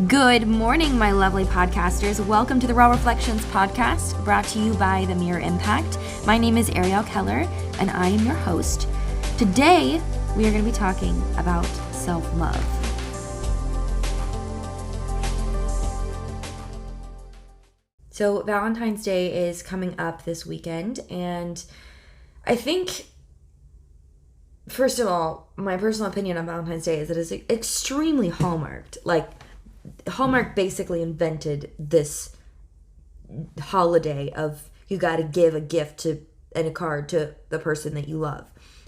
Good morning, my lovely podcasters. Welcome to the Raw Reflections podcast, brought to you by The Mirror Impact. My name is Ariele Keller, and I am your host. Today, we are going to be talking about self-love. So, Valentine's Day is coming up this weekend, and I think, first of all, my personal opinion on Valentine's Day is that it's extremely hallmarked. Hallmark basically invented this holiday of you got to give a gift and a card to the person that you love.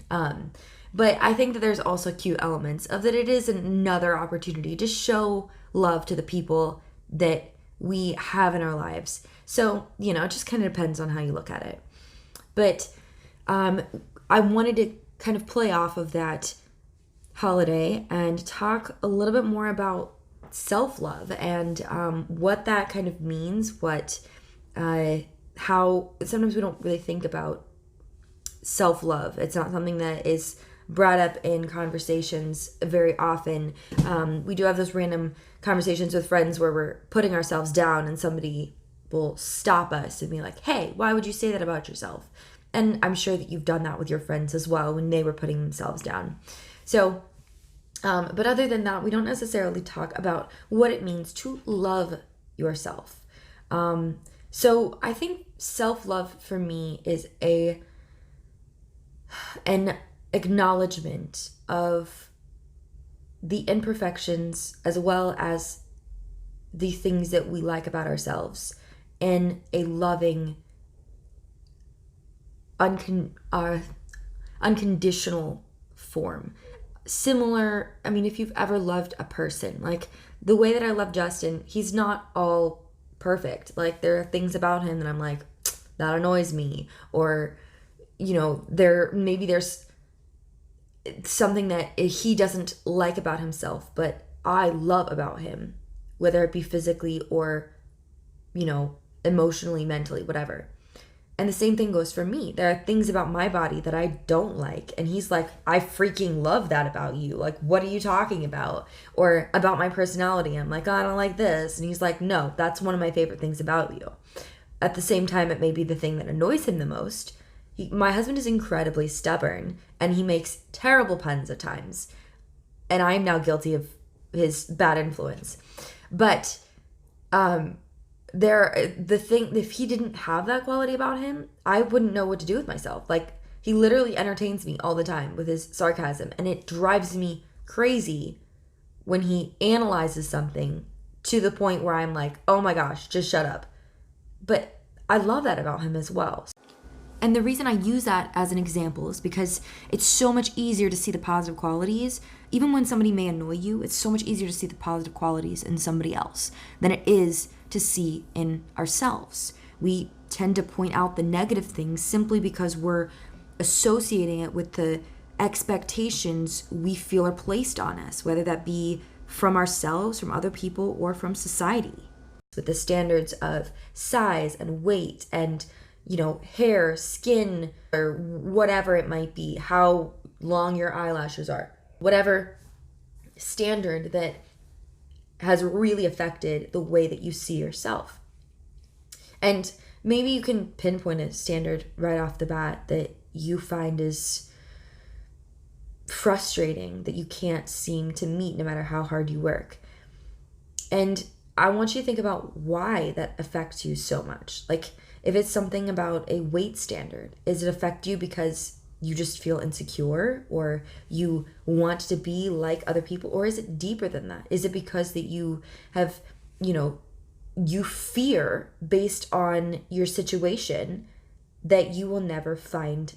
But I think that there's also cute elements of that. It is another opportunity to show love to the people that we have in our lives. So, it just kind of depends on how you look at it. But I wanted to kind of play off of that holiday and talk a little bit more about self-love and what that kind of means, how sometimes we don't really think about self-love. It's not something that is brought up in conversations very often. We do have those random conversations with friends where we're putting ourselves down and somebody will stop us and be like, hey, why would you say that about yourself? And I'm sure that you've done that with your friends as well when they were putting themselves down. So but other than that, we don't necessarily talk about what it means to love yourself. So I think self-love for me is an acknowledgement of the imperfections as well as the things that we like about ourselves in a loving, unconditional form. Similar, if you've ever loved a person, like the way that I love Justin, he's not all perfect. Like there are things about him that I'm like, that annoys me, or there's something that he doesn't like about himself, but I love about him, whether it be physically or emotionally, mentally, whatever. And the same thing goes for me. There are things about my body that I don't like. And he's like, I freaking love that about you. Like, what are you talking about? Or about my personality. I'm like, oh, I don't like this. And he's like, no, that's one of my favorite things about you. At the same time, it may be the thing that annoys him the most. My husband is incredibly stubborn. And he makes terrible puns at times. And I'm now guilty of his bad influence. But, if he didn't have that quality about him, I wouldn't know what to do with myself. Like, he literally entertains me all the time with his sarcasm, and it drives me crazy when he analyzes something to the point where I'm like, oh my gosh, just shut up. But I love that about him as well. And the reason I use that as an example is because it's so much easier to see the positive qualities. Even when somebody may annoy you, it's so much easier to see the positive qualities in somebody else than it is to see in ourselves. We tend to point out the negative things simply because we're associating it with the expectations we feel are placed on us, whether that be from ourselves, from other people, or from society. With the standards of size and weight and hair, skin, or whatever it might be, how long your eyelashes are, whatever standard that has really affected the way that you see yourself. And maybe you can pinpoint a standard right off the bat that you find is frustrating, that you can't seem to meet no matter how hard you work. And I want you to think about why that affects you so much. Like, if it's something about a weight standard, does it affect you because you just feel insecure or you want to be like other people? Or is it deeper than that? Is it because that you have, you fear based on your situation that you will never find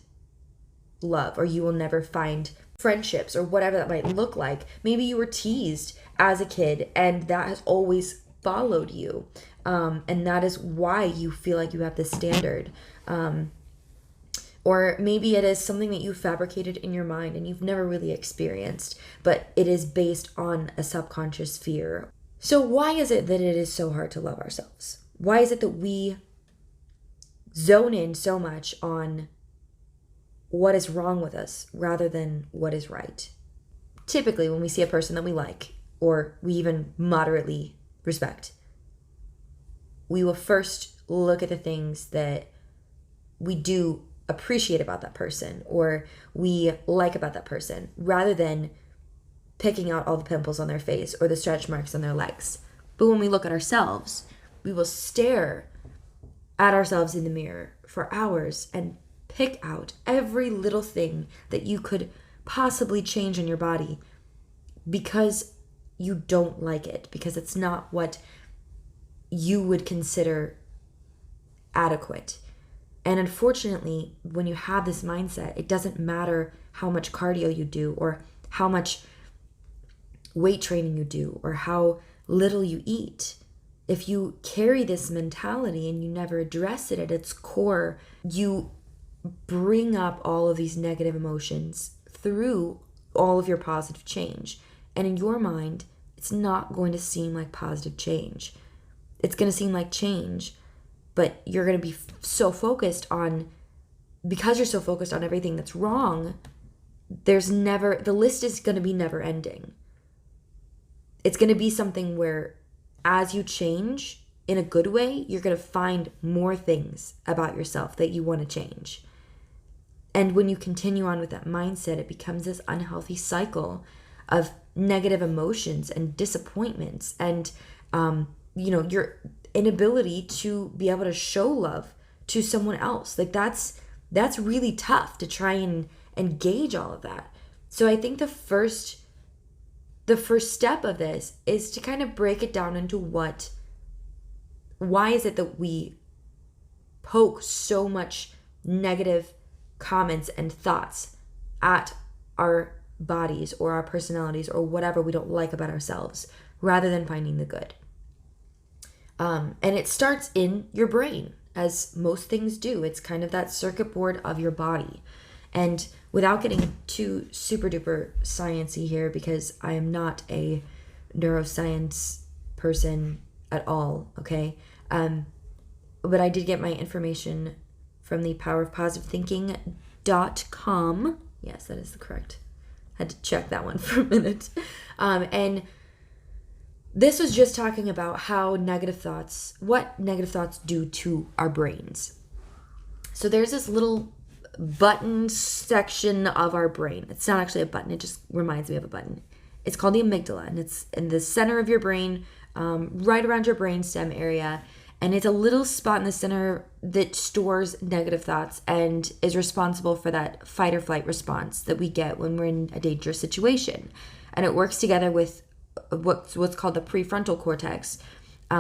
love or you will never find friendships or whatever that might look like? Maybe you were teased as a kid and that has always followed you. And that is why you feel like you have this standard. Or maybe it is something that you fabricated in your mind and you've never really experienced, but it is based on a subconscious fear. So why is it that it is so hard to love ourselves? Why is it that we zone in so much on what is wrong with us rather than what is right? Typically, when we see a person that we like, or we even moderately respect. We will first look at the things that we do appreciate about that person or we like about that person, rather than picking out all the pimples on their face or the stretch marks on their legs. But when we look at ourselves, we will stare at ourselves in the mirror for hours and pick out every little thing that you could possibly change in your body because you don't like it, because it's not what you would consider adequate. And unfortunately, when you have this mindset, it doesn't matter how much cardio you do or how much weight training you do or how little you eat. If you carry this mentality and you never address it at its core, you bring up all of these negative emotions through all of your positive change. And in your mind, it's not going to seem like positive change. It's going to seem like change, but you're going to be so focused on, because you're so focused on everything that's wrong, the list is going to be never ending. It's going to be something where as you change in a good way, you're going to find more things about yourself that you want to change. And when you continue on with that mindset, it becomes this unhealthy cycle of negative emotions and disappointments and, your inability to be able to show love to someone else. Like that's really tough to try and engage all of that. So I think the first step of this is to kind of break it down into why is it that we poke so much negative comments and thoughts at our bodies or our personalities or whatever we don't like about ourselves, rather than finding the good. And it starts in your brain, as most things do. It's kind of that circuit board of your body. And without getting too super duper sciencey here, because I am not a neuroscience person at all, okay? But I did get my information from the powerofpositive.thinking.com. Yes, that is the correct. Had to check that one for a minute. And this was just talking about what negative thoughts do to our brains. So there's this little button section of our brain. It's not actually a button. It just reminds me of a button. It's called the amygdala, and it's in the center of your brain, right around your brainstem area. And it's a little spot in the center that stores negative thoughts and is responsible for that fight or flight response that we get when we're in a dangerous situation. And it works together with what's called the prefrontal cortex,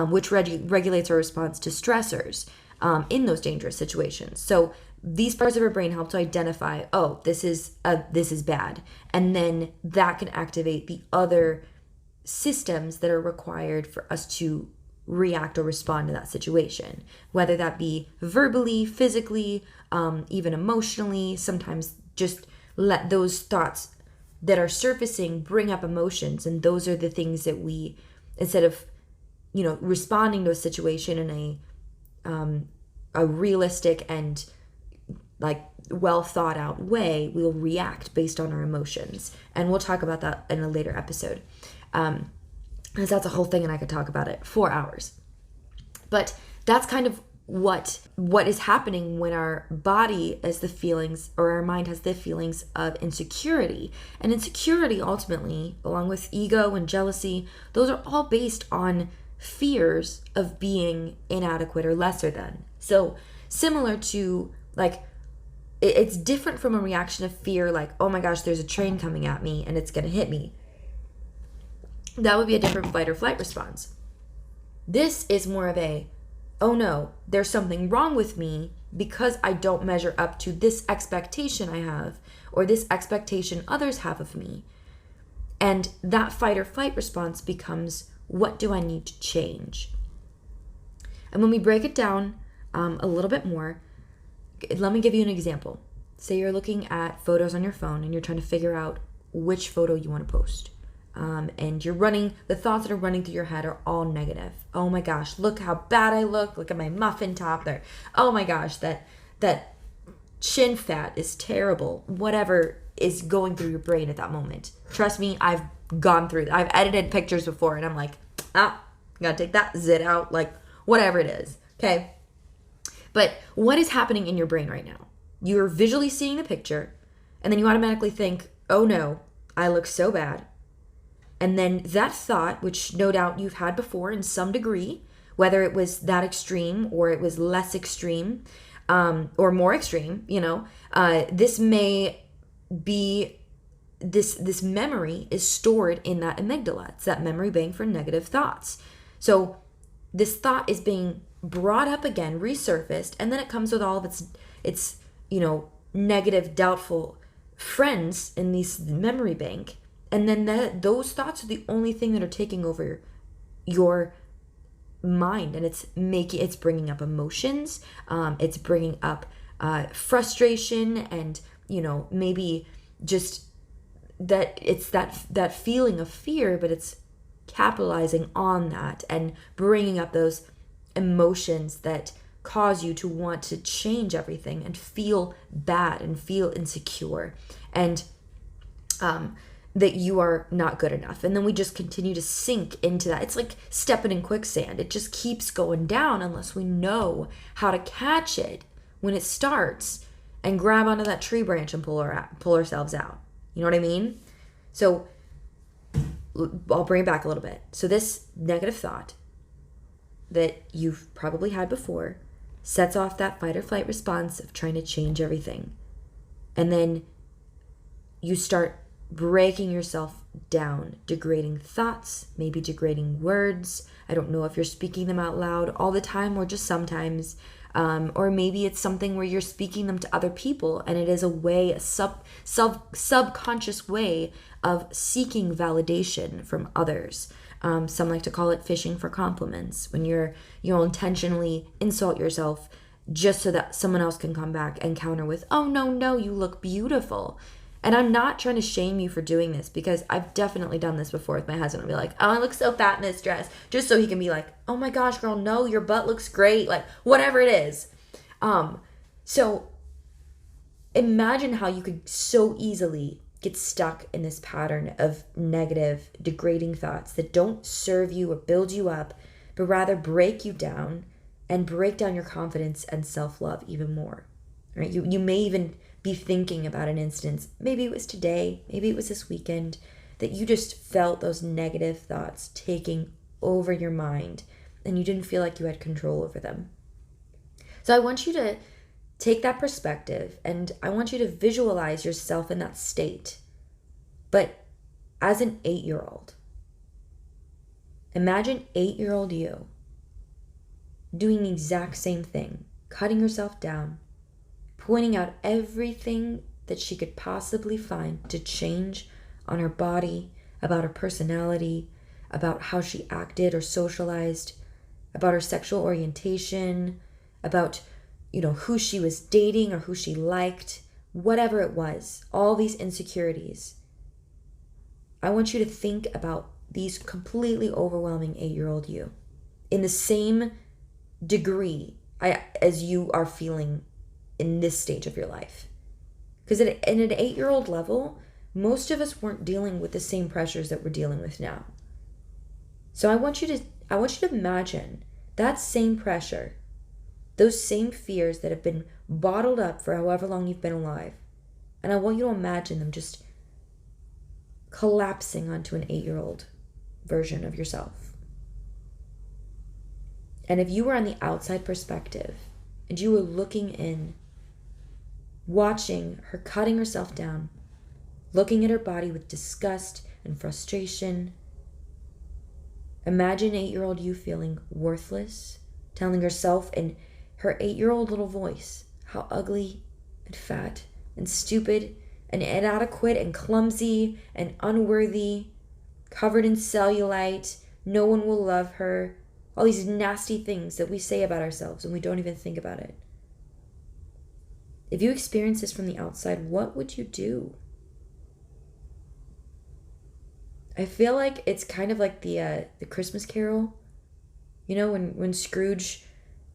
which regulates our response to stressors in those dangerous situations. So these parts of our brain help to identify, oh, this is bad. And then that can activate the other systems that are required for us to react or respond to that situation, whether that be verbally, physically, even emotionally. Sometimes just let those thoughts that are surfacing bring up emotions, and those are the things that we, instead of responding to a situation in a realistic and like well thought out way, we'll react based on our emotions. And we'll talk about that in a later episode, because that's a whole thing and I could talk about it 4 hours. But that's kind of what is happening when our body has the feelings, or our mind has the feelings of insecurity. And insecurity ultimately, along with ego and jealousy, those are all based on fears of being inadequate or lesser than. So similar to, like, it's different from a reaction of fear, like, oh my gosh, there's a train coming at me and it's going to hit me. That would be a different fight or flight response. This is more of a, oh no, there's something wrong with me because I don't measure up to this expectation I have, or this expectation others have of me. And that fight or flight response becomes, what do I need to change? And when we break it down a little bit more, let me give you an example. Say you're looking at photos on your phone and you're trying to figure out which photo you want to post. And the thoughts that are running through your head are all negative. Oh my gosh, look how bad I look. Look at my muffin top there. Oh my gosh, that chin fat is terrible. Whatever is going through your brain at that moment. Trust me, I've gone through that. I've edited pictures before and I'm like, gotta take that zit out, like whatever it is. Okay. But what is happening in your brain right now? You're visually seeing the picture, and then you automatically think, oh no, I look so bad. And then that thought, which no doubt you've had before in some degree, whether it was that extreme or it was less extreme, or more extreme, this may be, this memory is stored in that amygdala. It's that memory bank for negative thoughts. So this thought is being brought up again, resurfaced, and then it comes with all of its negative, doubtful friends in this memory bank. And then those thoughts are the only thing that are taking over your mind, and it's bringing up emotions. It's bringing up frustration, and maybe just that it's that feeling of fear, but it's capitalizing on that and bringing up those emotions that cause you to want to change everything and feel bad and feel insecure, and that you are not good enough. And then we just continue to sink into that. It's like stepping in quicksand. It just keeps going down unless we know how to catch it when it starts and grab onto that tree branch and pull ourselves out. You know what I mean? So I'll bring it back a little bit. So this negative thought that you've probably had before sets off that fight or flight response of trying to change everything. And then you start breaking yourself down, degrading thoughts, maybe degrading words. I don't know if you're speaking them out loud all the time or just sometimes. Or maybe it's something where you're speaking them to other people, and it is a subconscious way of seeking validation from others. Some like to call it fishing for compliments, when you'll intentionally insult yourself just so that someone else can come back and counter with, oh no, you look beautiful. And I'm not trying to shame you for doing this, because I've definitely done this before with my husband. I'll be like, oh, I look so fat in this dress. Just so he can be like, oh my gosh, girl, no, your butt looks great. Like, whatever it is. So imagine how you could so easily get stuck in this pattern of negative, degrading thoughts that don't serve you or build you up, but rather break you down and break down your confidence and self-love even more. Right? You may even be thinking about an instance, maybe it was today, maybe it was this weekend, that you just felt those negative thoughts taking over your mind and you didn't feel like you had control over them. So I want you to take that perspective, and I want you to visualize yourself in that state, but as an 8-year-old. Imagine 8-year-old you doing the exact same thing, cutting herself down, pointing out everything that she could possibly find to change on her body, about her personality, about how she acted or socialized, about her sexual orientation, about, who she was dating or who she liked, whatever it was, all these insecurities. I want you to think about these completely overwhelming 8-year-old you in the same degree as you are feeling in this stage of your life. Because in an 8-year-old level, most of us weren't dealing with the same pressures that we're dealing with now. So I want you to imagine that same pressure, those same fears that have been bottled up for however long you've been alive. And I want you to imagine them just collapsing onto an 8-year-old version of yourself. And if you were on the outside perspective and you were looking in, watching her cutting herself down, looking at her body with disgust and frustration, imagine 8-year-old you feeling worthless, telling herself in her 8-year-old little voice how ugly and fat and stupid and inadequate and clumsy and unworthy, covered in cellulite, no one will love her, all these nasty things that we say about ourselves and we don't even think about it. If you experience this from the outside, what would you do? I feel like it's kind of like the Christmas Carol. When Scrooge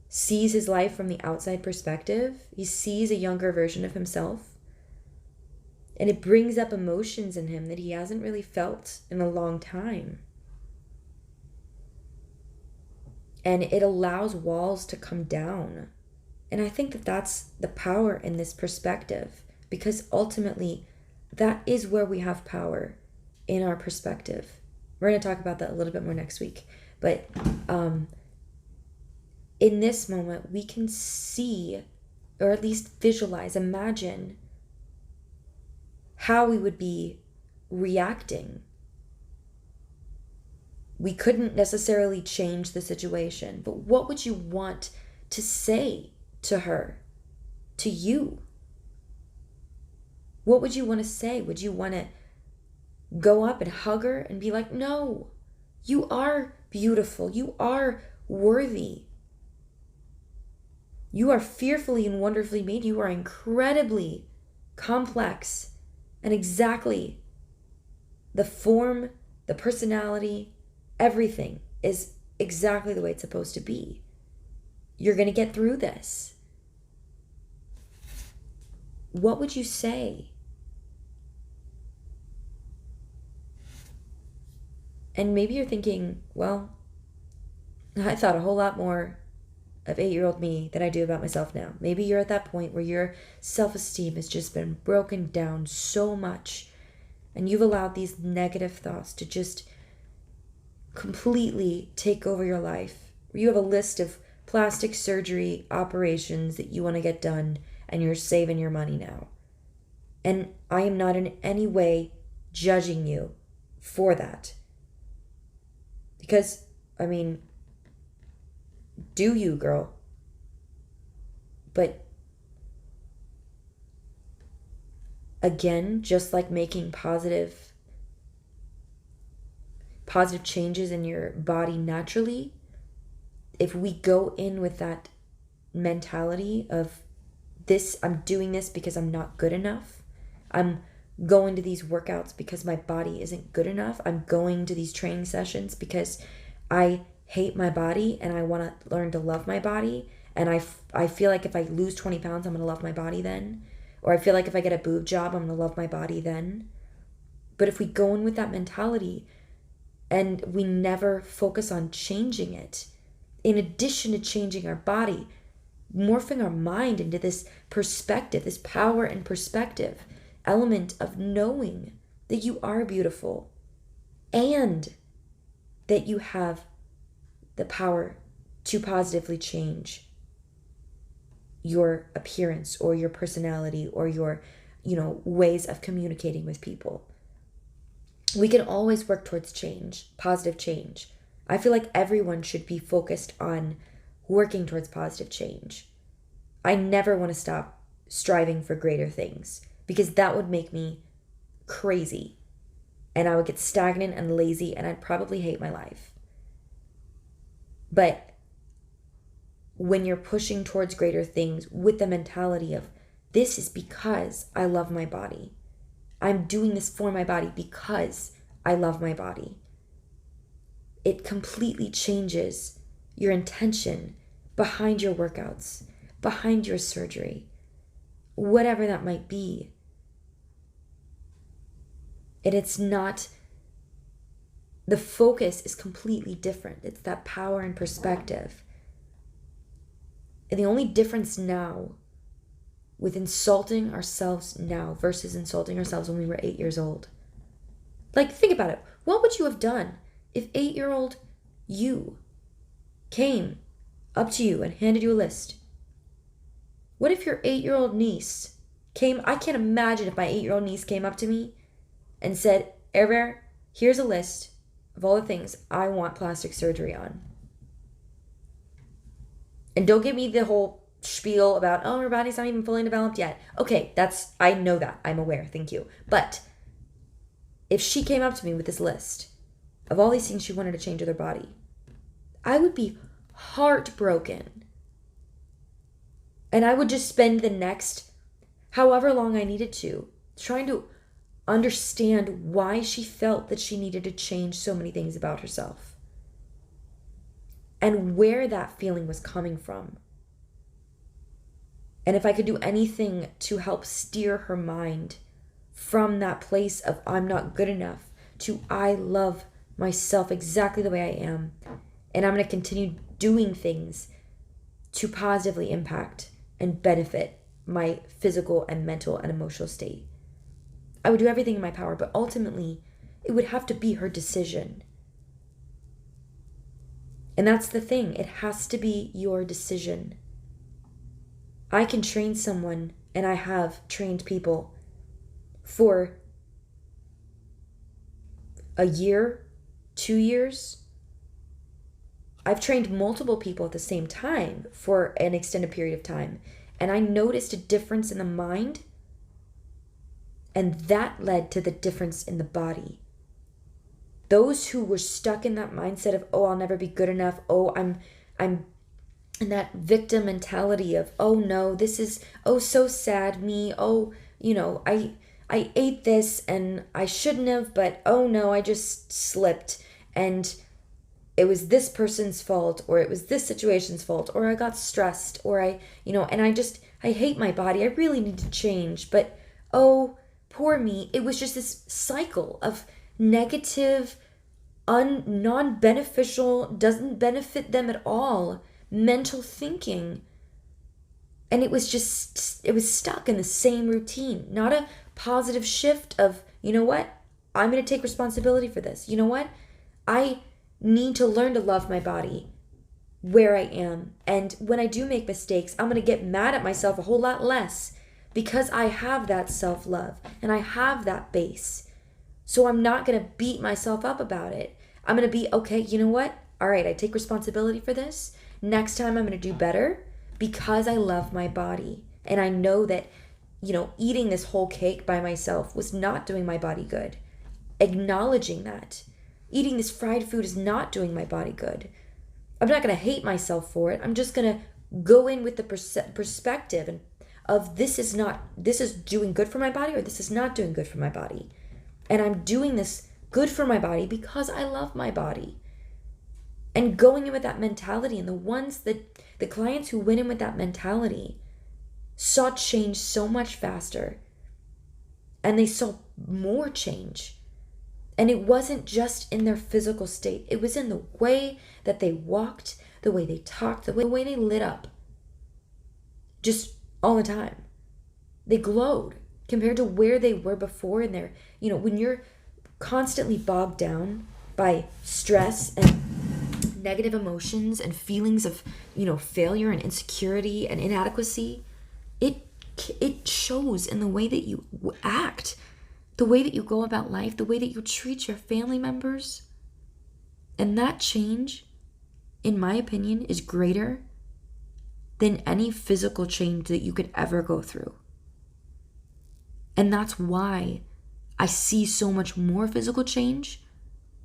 sees his life from the outside perspective, he sees a younger version of himself. And it brings up emotions in him that he hasn't really felt in a long time. And it allows walls to come down. And I think that that's the power in this perspective, because ultimately that is where we have power, in our perspective. We're going to talk about that a little bit more next week. But in this moment, we can see, or at least visualize, imagine how we would be reacting. We couldn't necessarily change the situation, but what would you want to say to her, to you? What would you want to say? Would you want to go up and hug her and be like, no, you are beautiful. You are worthy. You are fearfully and wonderfully made. You are incredibly complex and exactly the form, the personality, everything is exactly the way it's supposed to be. You're going to get through this. What would you say? And maybe you're thinking, well, I thought a whole lot more of 8-year-old me than I do about myself now. Maybe you're at that point where your self-esteem has just been broken down so much, and you've allowed these negative thoughts to just completely take over your life. You have a list of plastic surgery operations that you want to get done, and you're saving your money now. And I am not in any way judging you for that. Because, do you, girl? But again, just like making positive changes in your body naturally, if we go in with that mentality of this, I'm doing this because I'm not good enough. I'm going to these workouts because my body isn't good enough. I'm going to these training sessions because I hate my body and I want to learn to love my body. And I feel like if I lose 20 pounds, I'm going to love my body then. Or I feel like if I get a boob job, I'm going to love my body then. But if we go in with that mentality and we never focus on changing it, in addition to changing our body, morphing our mind into this perspective, this power and perspective element of knowing that you are beautiful and that you have the power to positively change your appearance or your personality or your, ways of communicating with people. We can always work towards change, positive change. I feel like everyone should be focused on working towards positive change. I never want to stop striving for greater things because that would make me crazy and I would get stagnant and lazy and I'd probably hate my life. But when you're pushing towards greater things with the mentality of this is because I love my body. I'm doing this for my body because I love my body. It completely changes your intention behind your workouts, behind your surgery, whatever that might be. And it's not, the focus is completely different. It's that power and perspective. And the only difference now with insulting ourselves now versus insulting ourselves when we were 8 years old. Like, think about it. What would you have done if 8-year-old you came up to you and handed you a list? What if your 8-year-old niece came, I can't imagine if my 8-year-old niece came up to me and said, Ariele, here's a list of all the things I want plastic surgery on. And don't give me the whole spiel about, oh, her body's not even fully developed yet. Okay, I know that. I'm aware. Thank you. But if she came up to me with this list of all these things she wanted to change with her body, I would be heartbroken. And I would just spend the next however long I needed to trying to understand why she felt that she needed to change so many things about herself and where that feeling was coming from. And if I could do anything to help steer her mind from that place of I'm not good enough to I love myself exactly the way I am, And I'm going to continue doing things to positively impact and benefit my physical and mental and emotional state. I would do everything in my power, but ultimately it would have to be her decision. And that's the thing. It has to be your decision. I can train someone, and I have trained people for a year, 2 years. I've trained multiple people at the same time for an extended period of time. And I noticed a difference in the mind, and that led to the difference in the body. Those who were stuck in that mindset of, oh, I'll never be good enough. Oh, I'm in that victim mentality of, oh no, this is, oh, so sad, me. Oh, I ate this and I shouldn't have, but oh no, I just slipped. And it was this person's fault, or it was this situation's fault, or I got stressed, or and I hate my body. I really need to change. But oh, poor me. It was just this cycle of negative, non-beneficial, doesn't benefit them at all, mental thinking. And it was stuck in the same routine, not a positive shift of, you know what? I'm going to take responsibility for this. You know what? I need to learn to love my body where I am. And when I do make mistakes, I'm going to get mad at myself a whole lot less because I have that self-love and I have that base. So I'm not going to beat myself up about it. I'm going to be, okay, you know what? All right, I take responsibility for this. Next time I'm going to do better because I love my body. And I know that, eating this whole cake by myself was not doing my body good. Acknowledging that. Eating this fried food is not doing my body good. I'm not going to hate myself for it. I'm just going to go in with the perspective of this is doing good for my body, or this is not doing good for my body. And I'm doing this good for my body because I love my body. And going in with that mentality, and the clients who went in with that mentality saw change so much faster. And they saw more change. And it wasn't just in their physical state. It was in the way that they walked, the way they talked, the way they lit up. Just all the time. They glowed compared to where they were before in their, when you're constantly bogged down by stress and negative emotions and feelings of, failure and insecurity and inadequacy, it shows in the way that you act. The way that you go about life, the way that you treat your family members. And that change, in my opinion, is greater than any physical change that you could ever go through. And that's why I see so much more physical change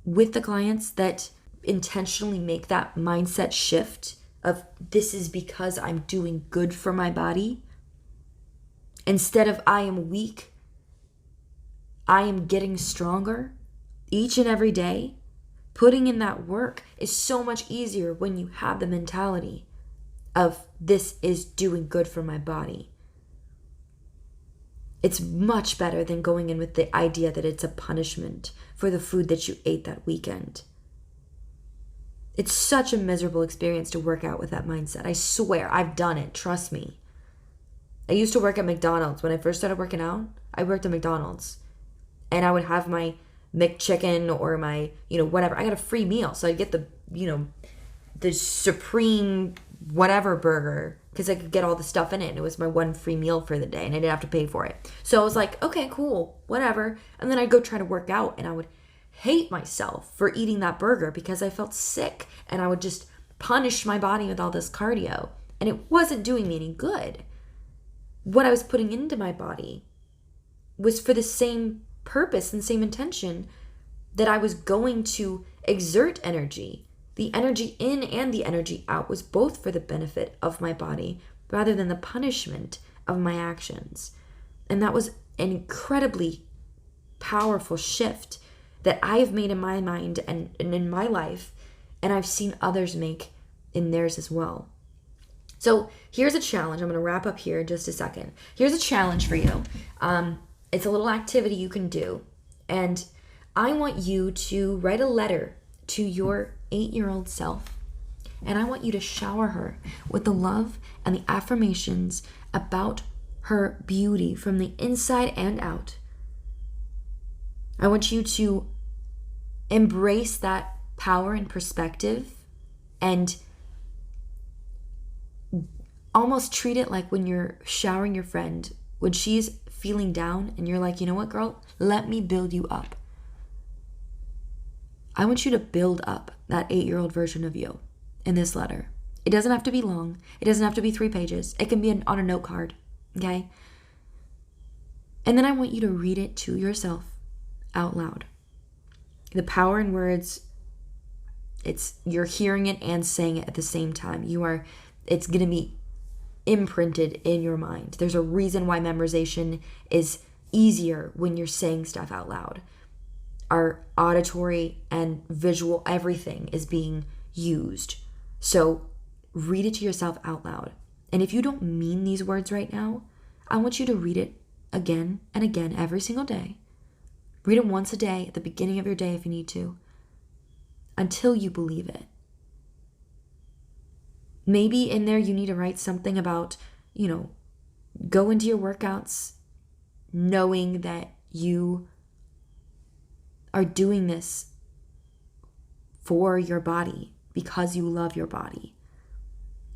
with the clients that intentionally make that mindset shift of, this is because I'm doing good for my body. Instead of, I am weak, I am getting stronger each and every day. Putting in that work is so much easier when you have the mentality of, this is doing good for my body. It's much better than going in with the idea that it's a punishment for the food that you ate that weekend. It's such a miserable experience to work out with that mindset. I swear, I've done it. Trust me. I used to work at McDonald's. When I first started working out, I worked at McDonald's. And I would have my McChicken or my, whatever. I got a free meal. So I'd get the supreme whatever burger because I could get all the stuff in it. And it was my one free meal for the day and I didn't have to pay for it. So I was like, okay, cool, whatever. And then I'd go try to work out and I would hate myself for eating that burger because I felt sick. And I would just punish my body with all this cardio. And it wasn't doing me any good. What I was putting into my body was for the same purpose and same intention that I was going to exert energy. The energy in and the energy out was both for the benefit of my body rather than the punishment of my actions. And that was an incredibly powerful shift that I've made in my mind and in my life, and I've seen others make in theirs as well. So here's a challenge. I'm going to wrap up here in just a second. Here's a challenge for you. It's a little activity you can do. And I want you to write a letter to your 8-year-old self. And I want you to shower her with the love and the affirmations about her beauty from the inside and out. I want you to embrace that power and perspective and almost treat it like when you're showering your friend, when she's feeling down and you're like, you know what, girl, let me build you up. I want you to build up that 8-year-old version of you in this letter. It doesn't have to be long. It doesn't have to be 3 pages. It can be on a note card, okay? And then I want you to read it to yourself out loud. The power in words, you're hearing it and saying it at the same time. It's going to be imprinted in your mind. There's a reason why memorization is easier when you're saying stuff out loud. Our auditory and visual, everything is being used. So read it to yourself out loud. And if you don't mean these words right now, I want you to read it again and again every single day. Read it once a day at the beginning of your day if you need to, until you believe it. Maybe in there you need to write something about, go into your workouts knowing that you are doing this for your body because you love your body.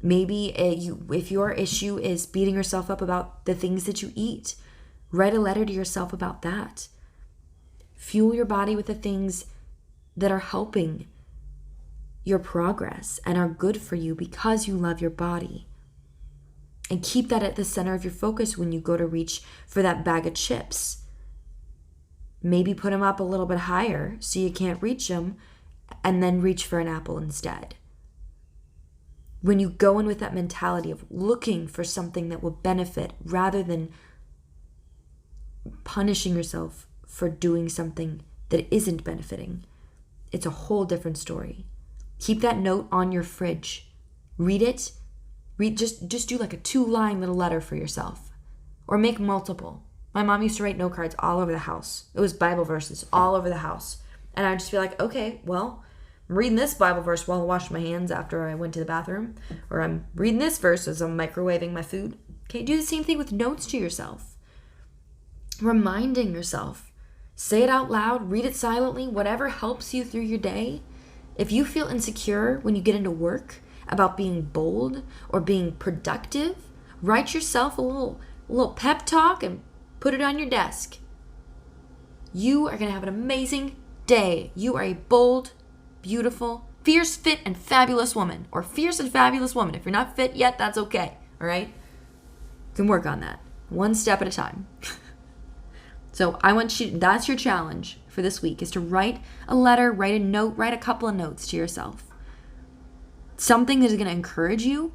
Maybe if your issue is beating yourself up about the things that you eat, write a letter to yourself about that. Fuel your body with the things that are helping your progress and are good for you because you love your body. And keep that at the center of your focus when you go to reach for that bag of chips. Maybe put them up a little bit higher so you can't reach them, and then reach for an apple instead. When you go in with that mentality of looking for something that will benefit rather than punishing yourself for doing something that isn't benefiting, it's a whole different story. Keep that note on your fridge. Read it. Just do like a 2-line little letter for yourself, or make multiple. My mom used to write note cards all over the house. It was Bible verses all over the house. And I'd just be like, okay, well, I'm reading this Bible verse while I washed my hands after I went to the bathroom. Or I'm reading this verse as I'm microwaving my food. Okay, do the same thing with notes to yourself. Reminding yourself. Say it out loud, read it silently, whatever helps you through your day. If you feel insecure when you get into work about being bold or being productive, write yourself a little pep talk and put it on your desk. You are going to have an amazing day. You are a bold, beautiful, fierce, fit, and fabulous woman. Or fierce and fabulous woman. If you're not fit yet, that's okay. All right? You can work on that. One step at a time. So that's your challenge for this week, is to write a letter, write a note, write a couple of notes to yourself. Something that is going to encourage you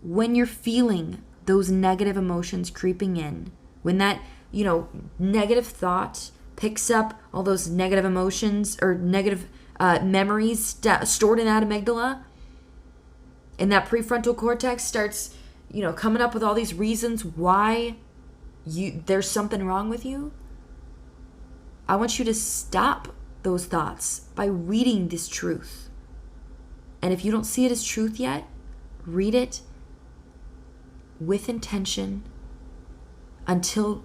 when you're feeling those negative emotions creeping in. When that, negative thought picks up all those negative emotions or negative memories stored in that amygdala, and that prefrontal cortex starts, coming up with all these reasons why there's something wrong with you. I want you to stop those thoughts by reading this truth. And if you don't see it as truth yet, read it with intention until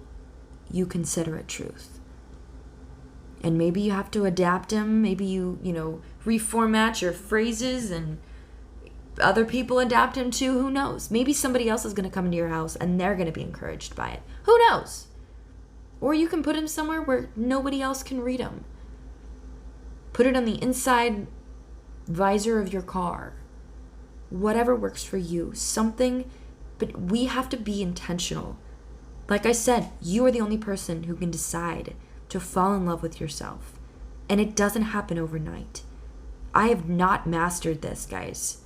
you consider it truth. And maybe you have to adapt them. Maybe you reformat your phrases and other people adapt them too. Who knows? Maybe somebody else is going to come into your house and they're going to be encouraged by it. Who knows? Or you can put them somewhere where nobody else can read them. Put it on the inside visor of your car. Whatever works for you. Something, but we have to be intentional. Like I said, you are the only person who can decide to fall in love with yourself. And it doesn't happen overnight. I have not mastered this, guys.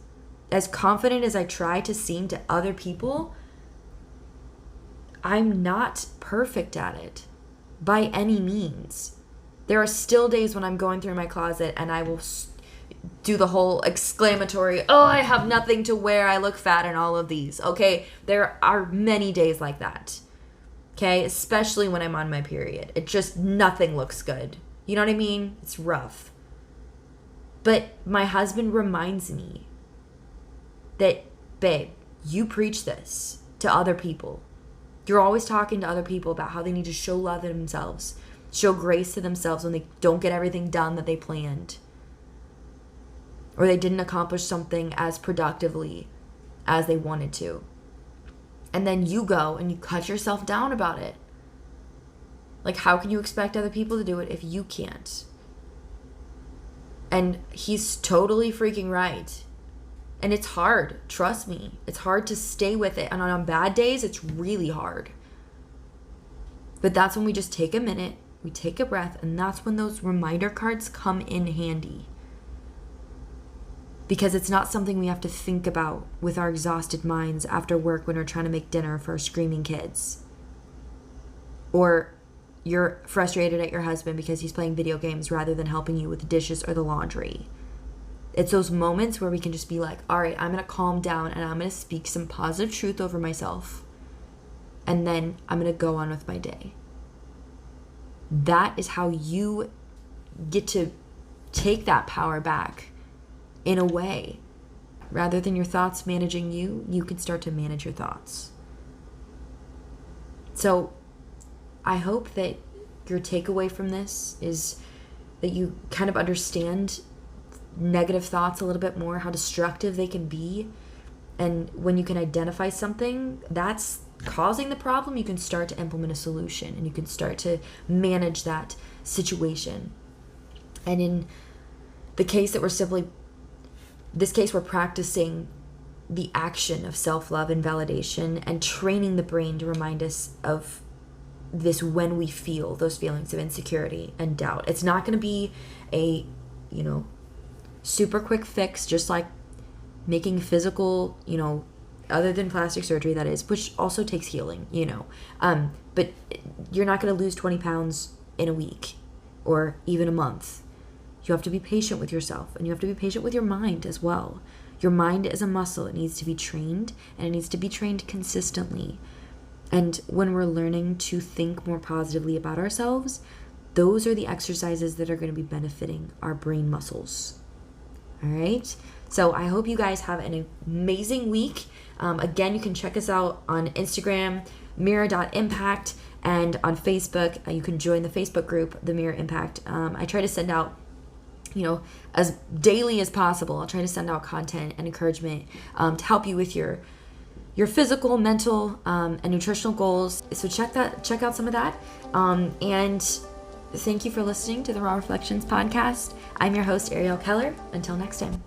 As confident as I try to seem to other people, I'm not perfect at it by any means. There are still days when I'm going through my closet and I will do the whole exclamatory, oh, I have nothing to wear, I look fat, and all of these. Okay, there are many days like that. Okay, especially when I'm on my period. It just, nothing looks good. You know what I mean? It's rough. But my husband reminds me that, babe, you preach this to other people. You're always talking to other people about how they need to show love to themselves, show grace to themselves when they don't get everything done that they planned, or they didn't accomplish something as productively as they wanted to. And then you go and you cut yourself down about it. Like, how can you expect other people to do it if you can't? And he's totally freaking right. And it's hard. Trust me. It's hard to stay with it. And on bad days, it's really hard. But that's when we just take a minute, we take a breath, and that's when those reminder cards come in handy. Because it's not something we have to think about with our exhausted minds after work when we're trying to make dinner for our screaming kids. Or you're frustrated at your husband because he's playing video games rather than helping you with the dishes or the laundry. It's those moments where we can just be like, all right, I'm going to calm down and I'm going to speak some positive truth over myself. And then I'm going to go on with my day. That is how you get to take that power back in a way. Rather than your thoughts managing you, you can start to manage your thoughts. So I hope that your takeaway from this is that you kind of understand negative thoughts a little bit more, how destructive they can be. And when you can identify something that's causing the problem, you can start to implement a solution and you can start to manage that situation. And in the case that we're practicing the action of self-love and validation and training the brain to remind us of this when we feel those feelings of insecurity and doubt. It's not going to be a, super quick fix, just like making physical, other than plastic surgery, that is, which also takes healing, but you're not going to lose 20 pounds in a week or even a month. You have to be patient with yourself, and you have to be patient with your mind as well. Your mind is a muscle. It needs to be trained, and it needs to be trained consistently. And when we're learning to think more positively about ourselves, those are the exercises that are going to be benefiting our brain muscles. All right? So I hope you guys have an amazing week. Again, you can check us out on Instagram, mirror.impact, and on Facebook. You can join the Facebook group, The Mirror Impact. I try to send out, as daily as possible. I'll try to send out content and encouragement to help you with your physical, mental, and nutritional goals. So check out some of that. And thank you for listening to the Raw Reflections podcast. I'm your host, Ariele Keller. Until next time.